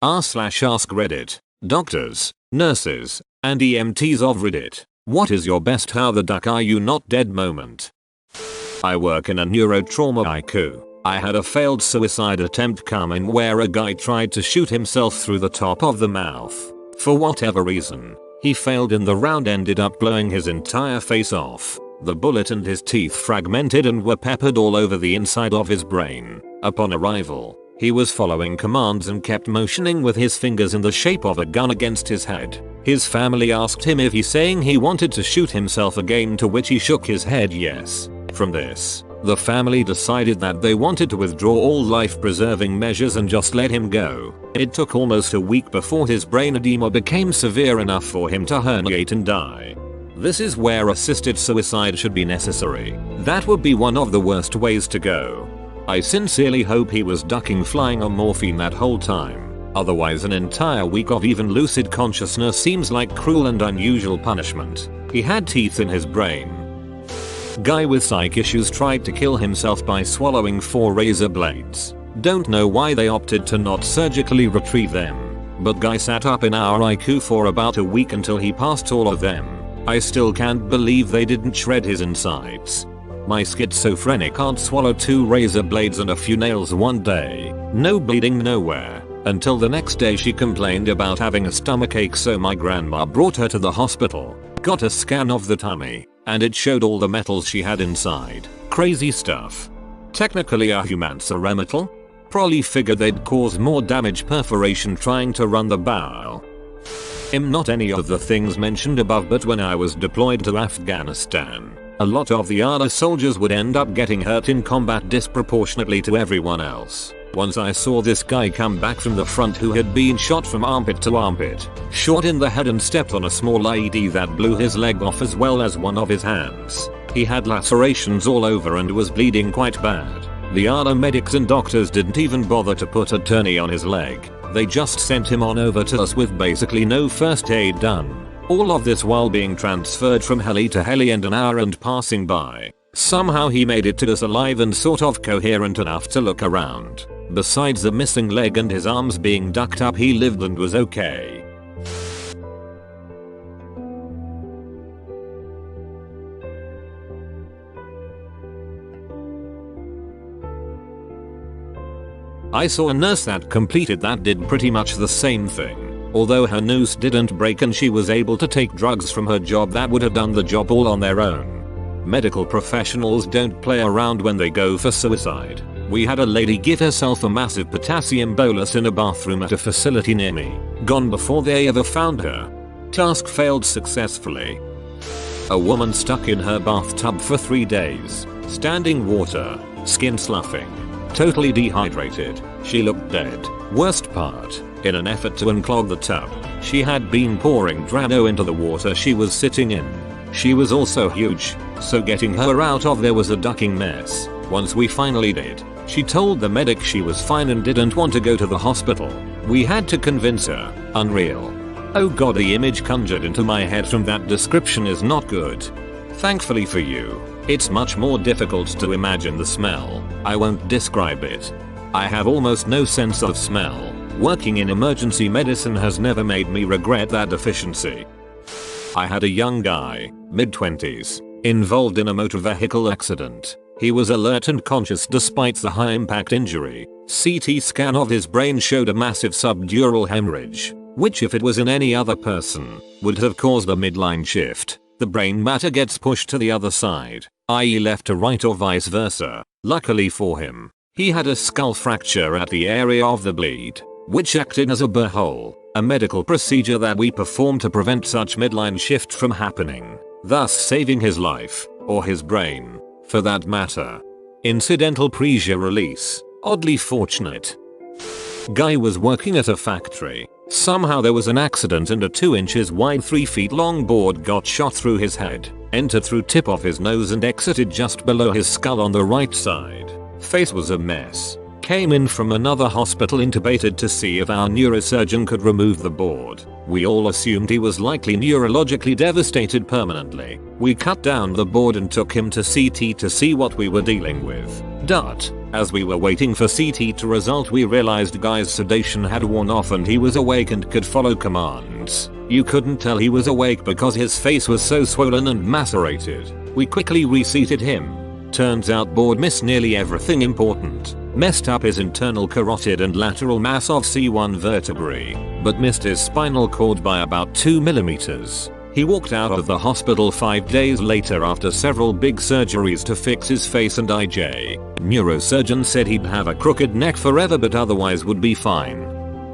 r/ask Reddit. Doctors, nurses, and EMTs of Reddit. What is your best how the duck are you not dead moment? I work in a neurotrauma ICU. I had a failed suicide attempt come in where a guy tried to shoot himself through the top of the mouth. For whatever reason, he failed and the round ended up blowing his entire face off. The bullet and his teeth fragmented and were peppered all over the inside of his brain. Upon arrival, he was following commands and kept motioning with his fingers in the shape of a gun against his head. His family asked him if he's saying he wanted to shoot himself again, to which he shook his head yes. From this, the family decided that they wanted to withdraw all life-preserving measures and just let him go. It took almost a week before his brain edema became severe enough for him to herniate and die. This is where assisted suicide should be necessary. That would be one of the worst ways to go. I sincerely hope he was ducking flying on morphine that whole time. Otherwise an entire week of even lucid consciousness seems like cruel and unusual punishment. He had teeth in his brain. Guy with psych issues tried to kill himself by swallowing 4 razor blades. Don't know why they opted to not surgically retrieve them. But guy sat up in our ICU for about a week until he passed all of them. I still can't believe they didn't shred his insides. My schizophrenic can't swallow 2 razor blades and a few nails one day. No bleeding nowhere. Until the next day she complained about having a stomachache, so my grandma brought her to the hospital, got a scan of the tummy, and it showed all the metals she had inside. Crazy stuff. Technically a humanceremetal? Probably figured they'd cause more damage perforation trying to run the bowel. Not any of the things mentioned above, but when I was deployed to Afghanistan, a lot of the other soldiers would end up getting hurt in combat disproportionately to everyone else. Once I saw this guy come back from the front who had been shot from armpit to armpit, shot in the head, and stepped on a small IED that blew his leg off as well as one of his hands. He had lacerations all over and was bleeding quite bad. The other medics and doctors didn't even bother to put a tourniquet on his leg. They just sent him on over to us with basically no first aid done. All of this while being transferred from heli to heli and an hour and passing by. Somehow he made it to us alive and sort of coherent enough to look around. Besides the missing leg and his arms being ducked up, he lived and was okay. I saw a nurse that completed that did pretty much the same thing. Although her noose didn't break and she was able to take drugs from her job that would have done the job all on their own. Medical professionals don't play around when they go for suicide. We had a lady give herself a massive potassium bolus in a bathroom at a facility near me. Gone before they ever found her. Task failed successfully. A woman stuck in her bathtub for 3 days. Standing water, skin sloughing. Totally dehydrated. She looked dead. Worst part, in an effort to unclog the tub, she had been pouring Drano into the water she was sitting in. She was also huge, so getting her out of there was a ducking mess. Once we finally did, she told the medic she was fine and didn't want to go to the hospital. We had to convince her. Unreal. Oh god, the image conjured into my head from that description is not good. Thankfully for you, it's much more difficult to imagine the smell. I won't describe it. I have almost no sense of smell. Working in emergency medicine has never made me regret that deficiency. I had a young guy, mid-20s, involved in a motor vehicle accident. He was alert and conscious despite the high impact injury. CT scan of his brain showed a massive subdural hemorrhage, which if it was in any other person, would have caused a midline shift. The brain matter gets pushed to the other side, i.e. left to right or vice versa. Luckily for him, he had a skull fracture at the area of the bleed, which acted as a burr hole, a medical procedure that we perform to prevent such midline shift from happening, thus saving his life, or his brain, for that matter. Incidental pressure release, oddly fortunate. Guy was working at a factory. Somehow there was an accident and a 2 inches wide 3 feet long board got shot through his head, entered through tip of his nose and exited just below his skull on the right side. Face was a mess. Came in from another hospital intubated to see if our neurosurgeon could remove the board. We all assumed he was likely neurologically devastated permanently. We cut down the board and took him to CT to see what we were dealing with. As we were waiting for CT to result, we realized Guy's sedation had worn off and he was awake and could follow commands. You couldn't tell he was awake because his face was so swollen and macerated. We quickly reseated him. Turns out board missed nearly everything important. Messed up his internal carotid and lateral mass of C1 vertebrae, but missed his spinal cord by about 2 millimeters. He walked out of the hospital 5 days later after several big surgeries to fix his face and IJ. Neurosurgeon said he'd have a crooked neck forever but otherwise would be fine.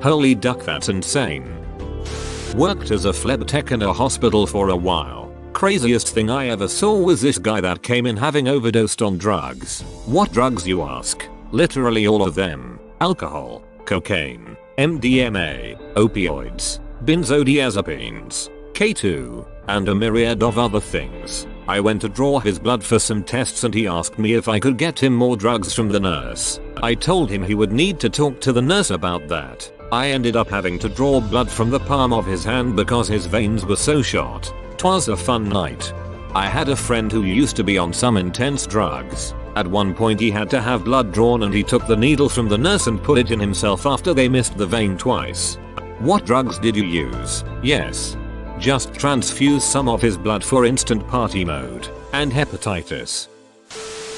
Holy duck, that's insane. Worked as a phleb tech in a hospital for a while. Craziest thing I ever saw was this guy that came in having overdosed on drugs. What drugs, you ask? Literally all of them. Alcohol, cocaine, MDMA, opioids, benzodiazepines, K2, and a myriad of other things. I went to draw his blood for some tests and he asked me if I could get him more drugs from the nurse. I told him he would need to talk to the nurse about that. I ended up having to draw blood from the palm of his hand because his veins were so short. 'Twas a fun night. I had a friend who used to be on some intense drugs. At one point he had to have blood drawn and he took the needle from the nurse and put it in himself after they missed the vein twice. What drugs did you use? Yes. Just transfuse some of his blood for instant party mode and hepatitis.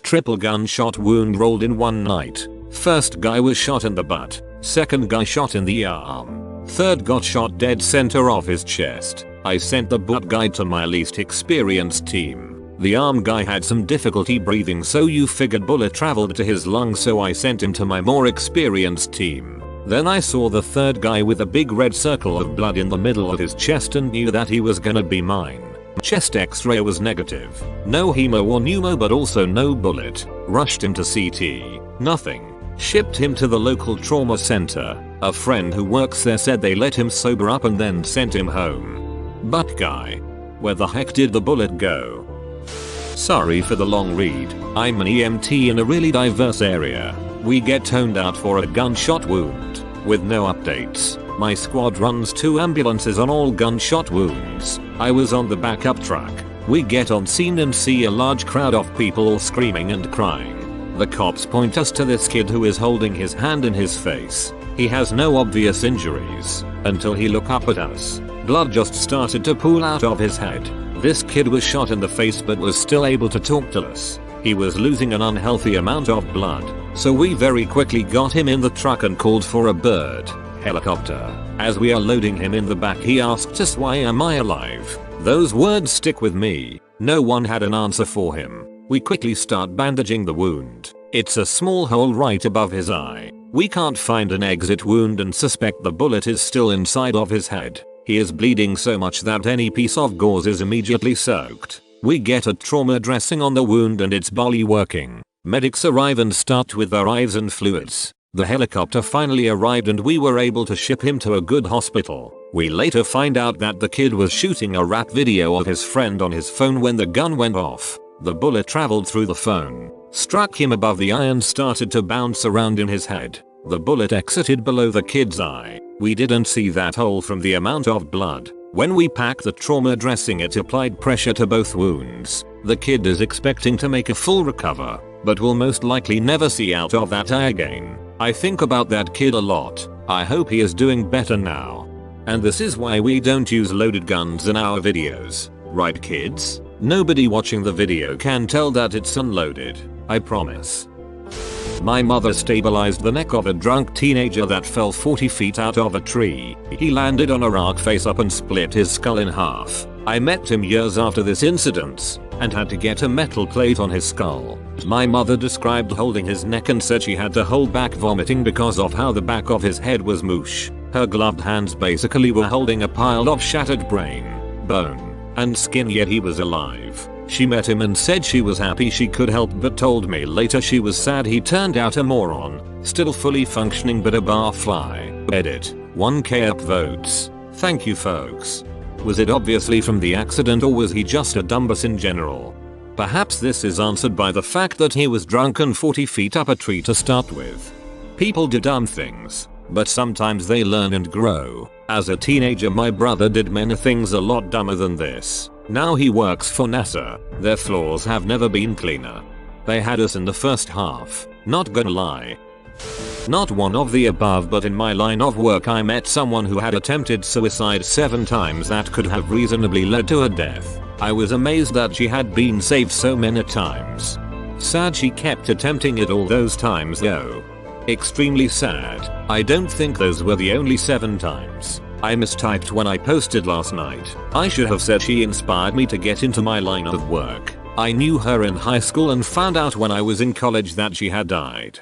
Triple gunshot wound rolled in one night. First guy was shot in the butt. Second guy shot in the arm. Third got shot dead center of his chest. I sent the butt guy to my least experienced team. The arm guy had some difficulty breathing, so you figured bullet traveled to his lungs, so I sent him to my more experienced team. Then I saw the third guy with a big red circle of blood in the middle of his chest and knew that he was gonna be mine. Chest x-ray was negative. No hemo or pneumo, but also no bullet. Rushed him to CT. Nothing. Shipped him to the local trauma center. A friend who works there said they let him sober up and then sent him home. Butt guy. Where the heck did the bullet go? Sorry for the long read. I'm an EMT in a really diverse area. We get toned out for a gunshot wound. With no updates. My squad runs 2 ambulances on all gunshot wounds. I was on the backup truck. We get on scene and see a large crowd of people all screaming and crying. The cops point us to this kid who is holding his hand in his face. He has no obvious injuries until he looked up at us. Blood just started to pool out of his head. This kid was shot in the face but was still able to talk to us. He was losing an unhealthy amount of blood, so we very quickly got him in the truck and called for a bird helicopter. As we are loading him in the back, he asked us, "Why am I alive?" Those words stick with me. No one had an answer for him. We quickly start bandaging the wound. It's a small hole right above his eye. We can't find an exit wound and suspect the bullet is still inside of his head. He is bleeding so much that any piece of gauze is immediately soaked. We get a trauma dressing on the wound and it's barely working. Medics arrive and start with their ives and fluids. The helicopter finally arrived and we were able to ship him to a good hospital. We later find out that the kid was shooting a rap video of his friend on his phone when the gun went off. The bullet traveled through the phone, struck him above the eye and started to bounce around in his head. The bullet exited below the kid's eye. We didn't see that hole from the amount of blood. When we packed the trauma dressing, it applied pressure to both wounds. The kid is expecting to make a full recover, but will most likely never see out of that eye again. I think about that kid a lot. I hope he is doing better now. And this is why we don't use loaded guns in our videos. Right, kids? Nobody watching the video can tell that it's unloaded. I promise. My mother stabilized the neck of a drunk teenager that fell 40 feet out of a tree. He landed on a rock face up and split his skull in half. I met him years after this incident and had to get a metal plate on his skull. My mother described holding his neck and said she had to hold back vomiting because of how the back of his head was mush. Her gloved hands basically were holding a pile of shattered brain, bone, and skin, yet he was alive. She met him and said she was happy she could help, but told me later she was sad he turned out a moron. Still fully functioning but a barfly. Edit. 1k upvotes. Thank you folks. Was it obviously from the accident or was he just a dumbass in general? Perhaps this is answered by the fact that he was drunk and 40 feet up a tree to start with. People do dumb things, but sometimes they learn and grow. As a teenager, my brother did many things a lot dumber than this. Now he works for NASA. Their floors have never been cleaner. They had us in the first half. Not gonna lie. Not one of the above, but in my line of work I met someone who had attempted suicide 7 times that could have reasonably led to her death. I was amazed that she had been saved so many times. Sad she kept attempting it all those times though. Extremely sad. I don't think those were the only 7 times. I mistyped when I posted last night. I should have said she inspired me to get into my line of work. I knew her in high school and found out when I was in college that she had died.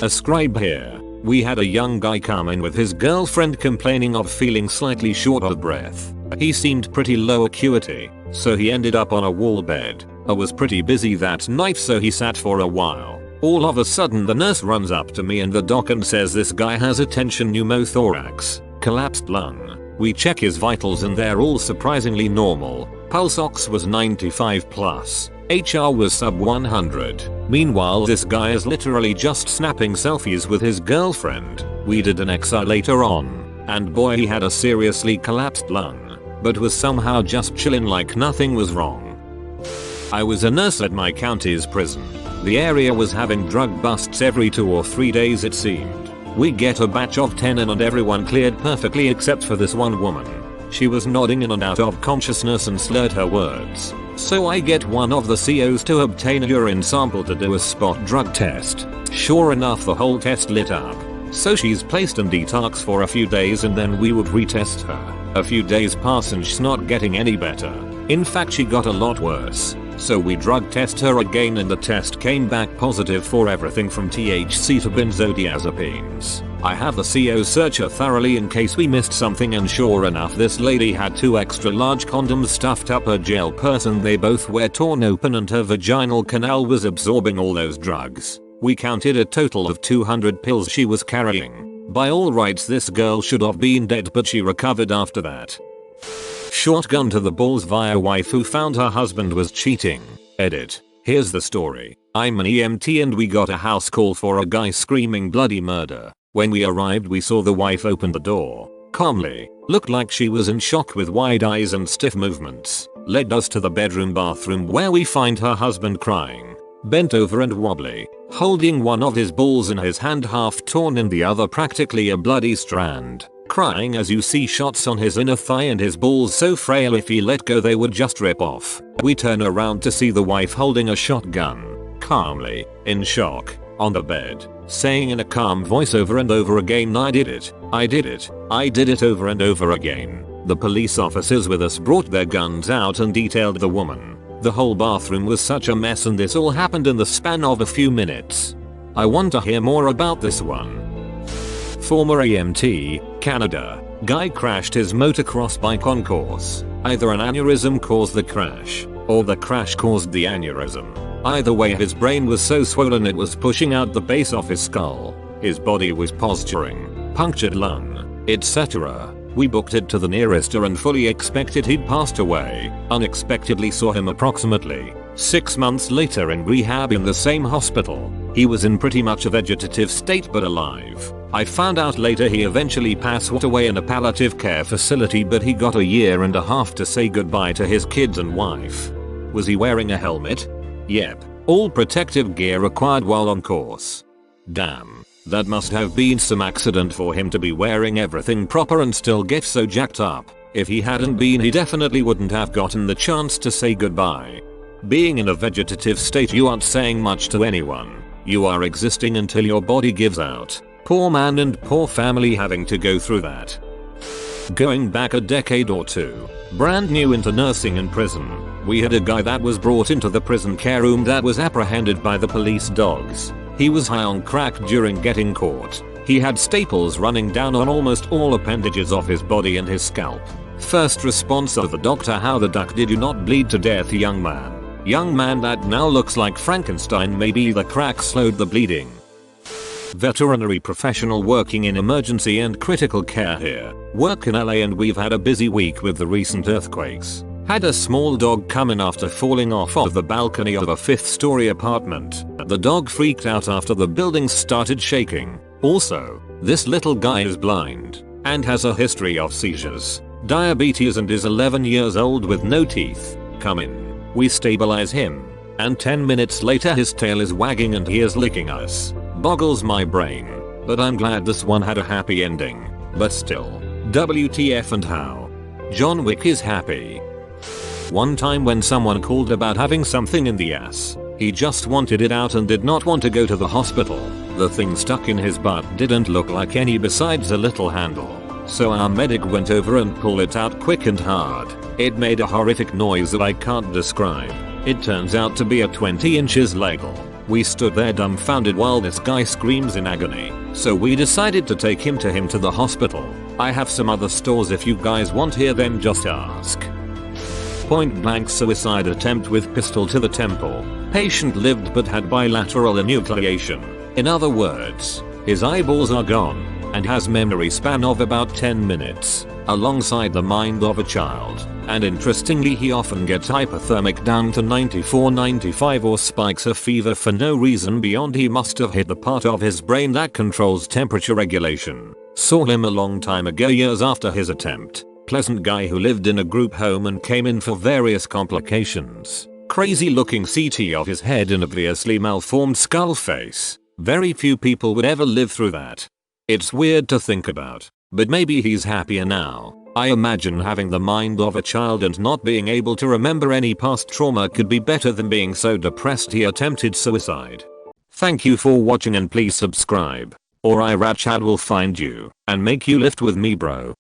A scribe here. We had a young guy come in with his girlfriend complaining of feeling slightly short of breath. He seemed pretty low acuity, so he ended up on a wall bed. I was pretty busy that night so he sat for a while. All of a sudden the nurse runs up to me and the doc and says this guy has a tension pneumothorax, collapsed lung. We check his vitals and they're all surprisingly normal. Pulse ox was 95 plus. HR was sub 100. Meanwhile this guy is literally just snapping selfies with his girlfriend. We did an XR later on, and boy he had a seriously collapsed lung, but was somehow just chillin' like nothing was wrong. I was a nurse at my county's prison. The area was having drug busts every 2 or 3 days it seemed. We get a batch of 10 in and everyone cleared perfectly except for this one woman. She was nodding in and out of consciousness and slurred her words. So I get one of the COs to obtain a urine sample to do a spot drug test. Sure enough the whole test lit up. So she's placed in detox for a few days and then we would retest her. A few days pass and she's not getting any better. In fact she got a lot worse. So we drug test her again and the test came back positive for everything from THC to benzodiazepines. I have the CO search her thoroughly in case we missed something and sure enough this lady had 2 extra large condoms stuffed up her jail purse and they both were torn open and her vaginal canal was absorbing all those drugs. We counted a total of 200 pills she was carrying. By all rights this girl should have been dead but she recovered after that. Shotgun to the balls via wife who found her husband was cheating. Edit. Here's the story. I'm an EMT and we got a house call for a guy screaming bloody murder. When we arrived we saw the wife open the door. Calmly. Looked like she was in shock with wide eyes and stiff movements. Led us to the bathroom where we find her husband crying. Bent over and wobbly. Holding one of his balls in his hand half torn in the other practically a bloody strand. Crying as you see shots on his inner thigh and his balls so frail if he let go they would just rip off. We turn around to see the wife holding a shotgun. Calmly, in shock, on the bed, saying in a calm voice over and over again I did it, I did it, I did it over and over again. The police officers with us brought their guns out and detailed the woman. The whole bathroom was such a mess and this all happened in the span of a few minutes. I want to hear more about this one. Former EMT, Canada. Guy crashed his motocross bike on course. Either an aneurysm caused the crash, or the crash caused the aneurysm. Either way his brain was so swollen it was pushing out the base of his skull. His body was posturing, punctured lung, etc. We booked it to the nearest and fully expected he'd passed away. Unexpectedly saw him approximately 6 months later in rehab in the same hospital. He was in pretty much a vegetative state but alive. I found out later he eventually passed away in a palliative care facility but he got 1.5 years to say goodbye to his kids and wife. Was he wearing a helmet? Yep. All protective gear required while on course. Damn. That must have been some accident for him to be wearing everything proper and still get so jacked up. If he hadn't been he definitely wouldn't have gotten the chance to say goodbye. Being in a vegetative state you aren't saying much to anyone. You are existing until your body gives out. Poor man and poor family having to go through that. Going back a decade or 2. Brand new into nursing in prison. We had a guy that was brought into the prison care room that was apprehended by the police dogs. He was high on crack during getting caught. He had staples running down on almost all appendages of his body and his scalp. First response of the doctor: how the duck did you not bleed to death, young man? Young man, that now looks like Frankenstein. Maybe the crack slowed the bleeding. Veterinary professional working in emergency and critical care here. Work in LA and we've had a busy week with the recent earthquakes. Had a small dog come in after falling off of the balcony of a 5th-story apartment. The dog freaked out after the building started shaking. Also, this little guy is blind and has a history of seizures, diabetes and is 11 years old with no teeth. Come in. We stabilize him. And 10 minutes later his tail is wagging and he is licking us. Boggles my brain. But I'm glad this one had a happy ending. But still. WTF and how? John Wick is happy. One time when someone called about having something in the ass. He just wanted it out and did not want to go to the hospital. The thing stuck in his butt didn't look like any besides a little handle. So our medic went over and pulled it out quick and hard. It made a horrific noise that I can't describe. It turns out to be a 20 inches ladle. We stood there dumbfounded while this guy screams in agony. So we decided to take him to the hospital. I have some other stores if you guys want hear them, just ask. Point blank suicide attempt with pistol to the temple. Patient lived but had bilateral enucleation. In other words, his eyeballs are gone and has memory span of about 10 minutes, alongside the mind of a child. And interestingly he often gets hypothermic down to 94-95 or spikes a fever for no reason beyond he must have hit the part of his brain that controls temperature regulation. Saw him a long time ago, years after his attempt. Pleasant guy who lived in a group home and came in for various complications. Crazy looking CT of his head and obviously malformed skull face. Very few people would ever live through that. It's weird to think about, but maybe he's happier now. I imagine having the mind of a child and not being able to remember any past trauma could be better than being so depressed he attempted suicide. Thank you for watching and please subscribe, or IRATCHAD will find you and make you lift with me, bro.